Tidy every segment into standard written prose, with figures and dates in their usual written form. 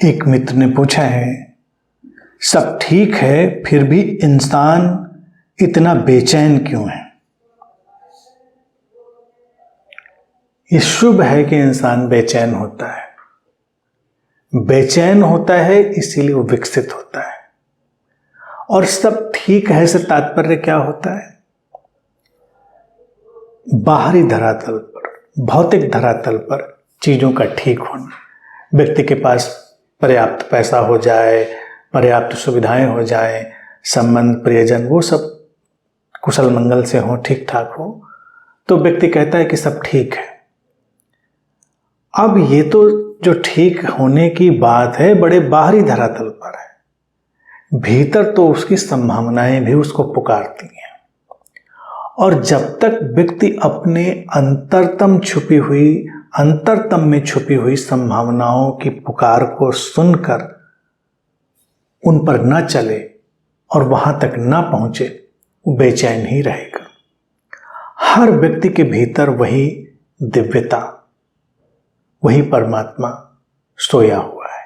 एक मित्र ने पूछा है, सब ठीक है फिर भी इंसान इतना बेचैन क्यों है? ये शुभ है कि इंसान बेचैन होता है। बेचैन होता है इसीलिए वो विकसित होता है। और सब ठीक है से तात्पर्य क्या होता है? बाहरी धरातल पर, भौतिक धरातल पर चीजों का ठीक होना। व्यक्ति के पास पर्याप्त पैसा हो जाए, पर्याप्त सुविधाएं हो जाए, संबंध प्रियजन वो सब कुशल मंगल से हो, ठीक ठाक हो, तो व्यक्ति कहता है कि सब ठीक है। अब ये तो जो ठीक होने की बात है बड़े बाहरी धरातल पर है, भीतर तो उसकी संभावनाएं भी उसको पुकारती हैं। और जब तक व्यक्ति अपने अंतरतम में छुपी हुई संभावनाओं की पुकार को सुनकर उन पर न चले और वहां तक न पहुंचे, वो बेचैन ही रहेगा। हर व्यक्ति के भीतर वही दिव्यता, वही परमात्मा सोया हुआ है।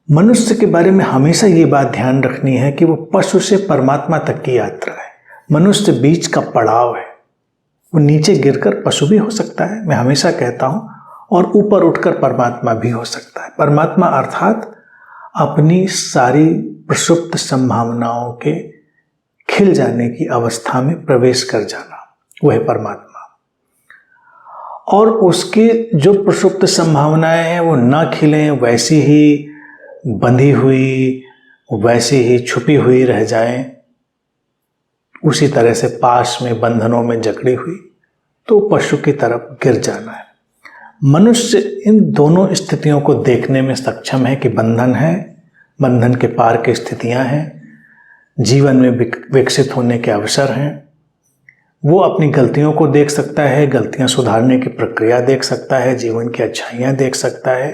मनुष्य के बारे में हमेशा ये बात ध्यान रखनी है कि वो पशु से परमात्मा तक की यात्रा है। मनुष्य बीच का पड़ाव है। वो नीचे गिरकर पशु भी हो सकता है, मैं हमेशा कहता हूं, और ऊपर उठकर परमात्मा भी हो सकता है। परमात्मा अर्थात अपनी सारी प्रसुप्त संभावनाओं के खिल जाने की अवस्था में प्रवेश कर जाना, वह है परमात्मा। और उसकी जो प्रसुप्त संभावनाएं हैं वो ना खिलें, वैसी ही बंधी हुई, वैसी ही छुपी हुई रह जाएं, उसी तरह से पास में बंधनों में जकड़ी हुई, तो पशु की तरफ गिर जाना है। मनुष्य इन दोनों स्थितियों को देखने में सक्षम है कि बंधन है, बंधन के पार की स्थितियां हैं, जीवन में विकसित होने के अवसर हैं। वो अपनी गलतियों को देख सकता है, गलतियां सुधारने की प्रक्रिया देख सकता है, जीवन की अच्छाइयां देख सकता है।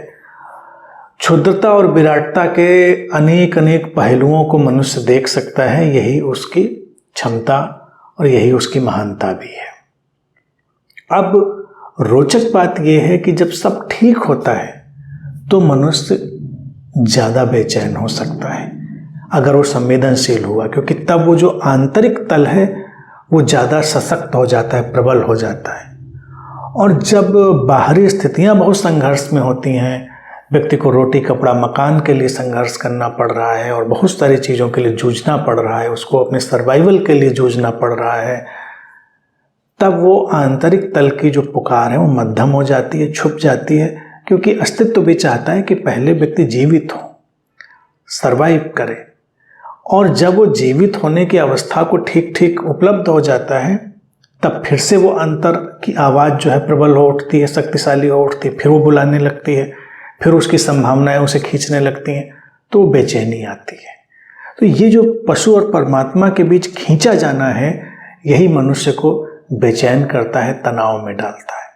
क्षुद्रता और विराटता के अनेक अनेक पहलुओं को मनुष्य देख सकता है। यही उसकी क्षमता और यही उसकी महानता भी है। अब रोचक बात यह है कि जब सब ठीक होता है तो मनुष्य ज्यादा बेचैन हो सकता है अगर वो संवेदनशील हुआ, क्योंकि तब वो जो आंतरिक तल है वो ज्यादा सशक्त हो जाता है, प्रबल हो जाता है। और जब बाहरी स्थितियां बहुत संघर्ष में होती हैं, व्यक्ति को रोटी कपड़ा मकान के लिए संघर्ष करना पड़ रहा है और बहुत सारी चीज़ों के लिए जूझना पड़ रहा है, उसको अपने सर्वाइवल के लिए जूझना पड़ रहा है, तब वो आंतरिक तल की जो पुकार है वो मध्यम हो जाती है, छुप जाती है। क्योंकि अस्तित्व भी चाहता है कि पहले व्यक्ति जीवित हो, सर्वाइव करे। और जब वो जीवित होने की अवस्था को ठीक ठीक उपलब्ध हो जाता है, तब फिर से वो अंतर की आवाज़ जो है प्रबल हो उठती है, शक्तिशाली हो उठती है, फिर वो बुलाने लगती है, फिर उसकी संभावनाएं उसे खींचने लगती हैं, तो बेचैनी आती है। तो ये जो पशु और परमात्मा के बीच खींचा जाना है, यही मनुष्य को बेचैन करता है, तनाव में डालता है।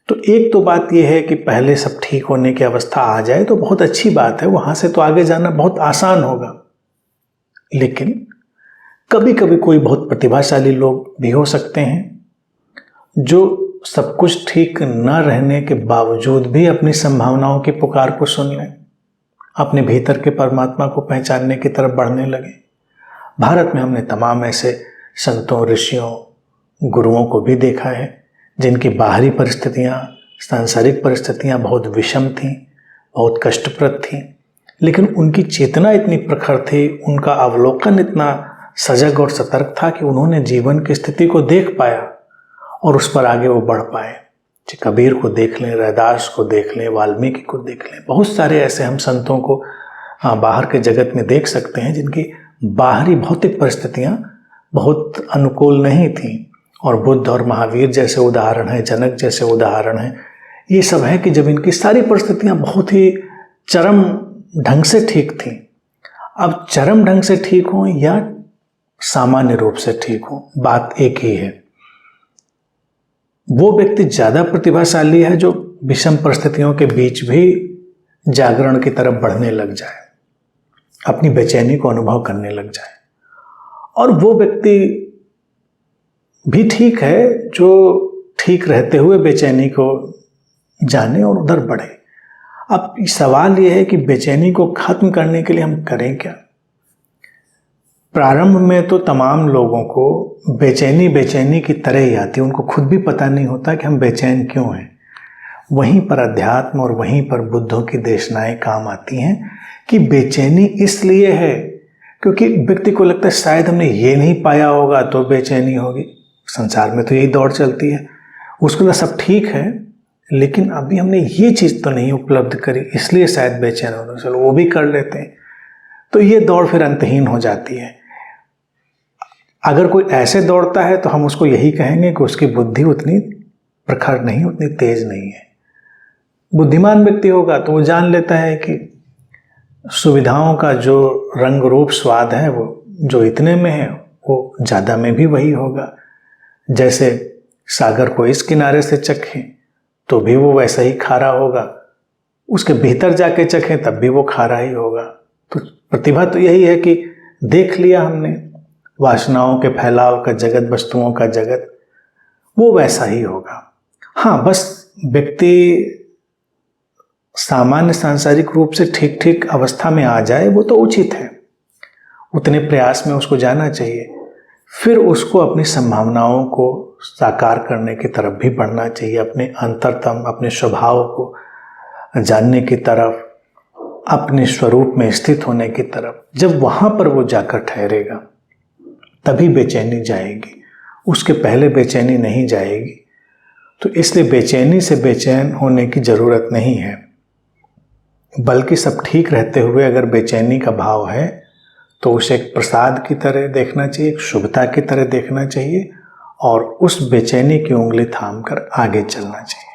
तो एक तो बात यह है कि पहले सब ठीक होने की अवस्था आ जाए तो बहुत अच्छी बात है, वहां से तो आगे जाना बहुत आसान होगा। लेकिन कभी कभी कोई बहुत प्रतिभाशाली लोग भी हो सकते हैं जो सब कुछ ठीक न रहने के बावजूद भी अपनी संभावनाओं की पुकार को सुन लें, अपने भीतर के परमात्मा को पहचानने की तरफ बढ़ने लगे। भारत में हमने तमाम ऐसे संतों, ऋषियों, गुरुओं को भी देखा है जिनकी बाहरी परिस्थितियां, सांसारिक परिस्थितियां बहुत विषम थीं, बहुत कष्टप्रद थीं, लेकिन उनकी चेतना इतनी प्रखर थी, उनका अवलोकन इतना सजग और सतर्क था कि उन्होंने जीवन की स्थिति को देख पाया और उस पर आगे वो बढ़ पाए। कबीर को देख लें, रैदास को देख लें, वाल्मीकि को देख लें, बहुत सारे ऐसे हम संतों को बाहर के जगत में देख सकते हैं जिनकी बाहरी भौतिक परिस्थितियां बहुत अनुकूल नहीं थीं। और बुद्ध और महावीर जैसे उदाहरण हैं, जनक जैसे उदाहरण हैं। ये सब है कि जब इनकी सारी परिस्थितियां बहुत ही चरम ढंग से ठीक थीं। अब चरम ढंग से ठीक हों या सामान्य रूप से ठीक हों, बात एक ही है। वो व्यक्ति ज्यादा प्रतिभाशाली है जो विषम परिस्थितियों के बीच भी जागरण की तरफ बढ़ने लग जाए, अपनी बेचैनी को अनुभव करने लग जाए। और वो व्यक्ति भी ठीक है जो ठीक रहते हुए बेचैनी को जाने और उधर बढ़े। अब सवाल यह है कि बेचैनी को खत्म करने के लिए हम करें क्या। प्रारंभ में तो तमाम लोगों को बेचैनी बेचैनी की तरह ही आती है, उनको खुद भी पता नहीं होता कि हम बेचैन क्यों हैं। वहीं पर अध्यात्म और वहीं पर बुद्धों की देशनाएं काम आती हैं कि बेचैनी इसलिए है क्योंकि व्यक्ति को लगता है शायद हमने ये नहीं पाया होगा तो बेचैनी होगी। संसार में तो यही दौड़ चलती है, उसको तो सब ठीक है लेकिन अभी हमने ये चीज़ तो नहीं उपलब्ध करी इसलिए शायद बेचैन हो, चलो वो भी कर लेते हैं। तो ये दौड़ फिर अंतहीन हो जाती है। अगर कोई ऐसे दौड़ता है तो हम उसको यही कहेंगे कि उसकी बुद्धि उतनी प्रखर नहीं, उतनी तेज नहीं है। बुद्धिमान व्यक्ति होगा तो वो जान लेता है कि सुविधाओं का जो रंग रूप स्वाद है वो जो इतने में है वो ज़्यादा में भी वही होगा। जैसे सागर को इस किनारे से चखें तो भी वो वैसा ही खारा होगा, उसके भीतर जाके चखें तब भी वो खारा ही होगा। तो प्रतिभा तो यही है कि देख लिया हमने वासनाओं के फैलाव का जगत, वस्तुओं का जगत, वो वैसा ही होगा। हाँ, बस व्यक्ति सामान्य सांसारिक रूप से ठीक ठीक अवस्था में आ जाए वो तो उचित है, उतने प्रयास में उसको जाना चाहिए। फिर उसको अपनी संभावनाओं को साकार करने की तरफ भी बढ़ना चाहिए, अपने अंतरतम, अपने स्वभाव को जानने की तरफ, अपने स्वरूप में स्थित होने की तरफ। जब वहाँ पर वो जाकर ठहरेगा तभी बेचैनी जाएगी, उसके पहले बेचैनी नहीं जाएगी। तो इसलिए बेचैनी से बेचैन होने की ज़रूरत नहीं है, बल्कि सब ठीक रहते हुए अगर बेचैनी का भाव है तो उसे एक प्रसाद की तरह देखना चाहिए, एक शुभता की तरह देखना चाहिए और उस बेचैनी की उंगली थाम कर आगे चलना चाहिए।